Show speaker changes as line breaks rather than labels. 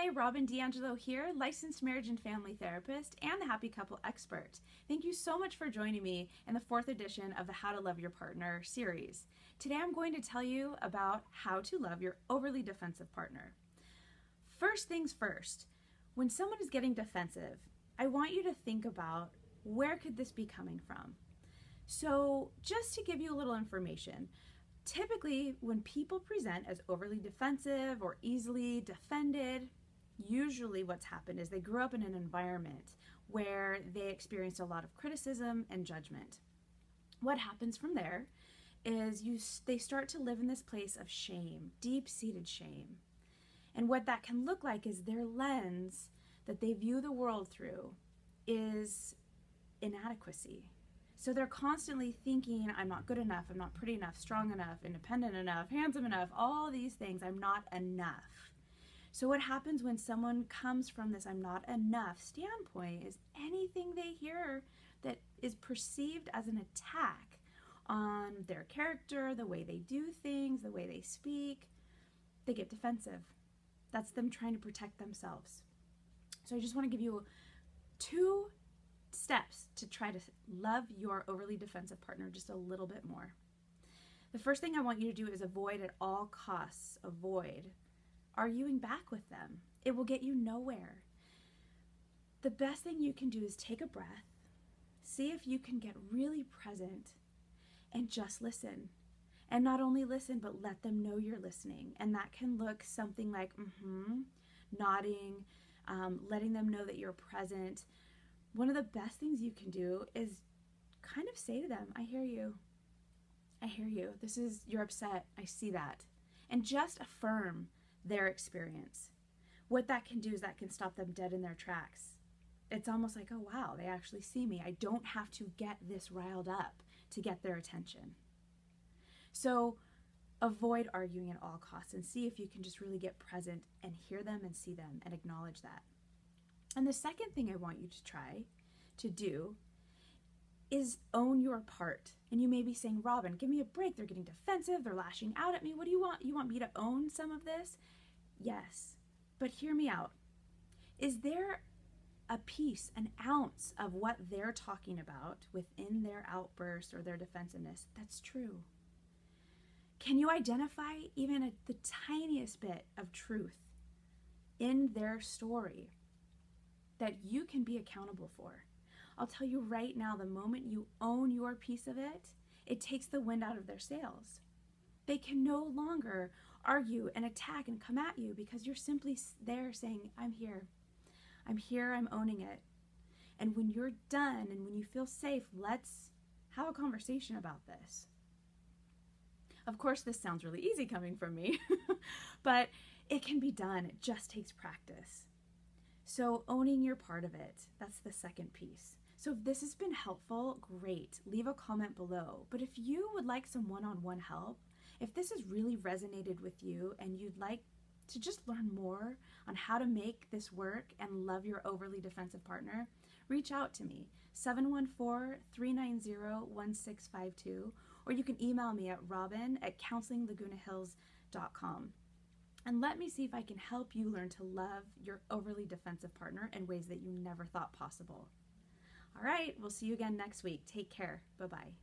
Hi, Robyn D'Angelo here, licensed marriage and family therapist and the happy couple expert. Thank you so much for joining me in the 4th edition of the How to Love Your Partner series. Today I'm going to tell you about how to love your overly defensive partner. First things first, when someone is getting defensive, I want you to think about where could this be coming from. So just to give you a little information, typically, when people present as overly defensive or easily defended, usually what's happened is they grew up in an environment where they experienced a lot of criticism and judgment. What happens from there is they start to live in this place of shame, deep-seated shame. And what that can look like is their lens that they view the world through is inadequacy. So they're constantly thinking, I'm not good enough, I'm not pretty enough, strong enough, independent enough, handsome enough, all these things, I'm not enough. So what happens when someone comes from this I'm not enough standpoint is anything they hear that is perceived as an attack on their character, the way they do things, the way they speak, they get defensive. That's them trying to protect themselves. So I just want to give you 2 steps to try to love your overly defensive partner just a little bit more. The first thing I want you to do is avoid at all costs, avoid arguing back with them. It will get you nowhere. The best thing you can do is take a breath, see if you can get really present and just listen. And not only listen, but let them know you're listening. And that can look something like nodding, letting them know that you're present. One of the best things you can do is kind of say to them, I hear you. I hear you. You're upset. I see that. And just affirm their experience. What that can do is that can stop them dead in their tracks. It's almost like, oh wow, they actually see me. I don't have to get this riled up to get their attention. So avoid arguing at all costs and see if you can just really get present and hear them and see them and acknowledge that. And the second thing I want you to try to do is own your part. And you may be saying, Robyn, give me a break. They're getting defensive. They're lashing out at me. What do you want? You want me to own some of this? Yes, but hear me out. Is there a piece, an ounce of what they're talking about within their outburst or their defensiveness that's true? Can you identify even the tiniest bit of truth in their story that you can be accountable for? I'll tell you right now, the moment you own your piece of it, it takes the wind out of their sails. They can no longer argue and attack and come at you because you're simply there saying, I'm here. I'm here, I'm owning it. And when you're done and when you feel safe, let's have a conversation about this. Of course, this sounds really easy coming from me, but it can be done. It just takes practice. So owning your part of it, that's the second piece. So if this has been helpful, great. Leave a comment below. But if you would like some one-on-one help, if this has really resonated with you and you'd like to just learn more on how to make this work and love your overly defensive partner, reach out to me, 714-390-1652, or you can email me at robyn@counselinglaguna.hills.com. And let me see if I can help you learn to love your overly defensive partner in ways that you never thought possible. All right, we'll see you again next week. Take care. Bye-bye.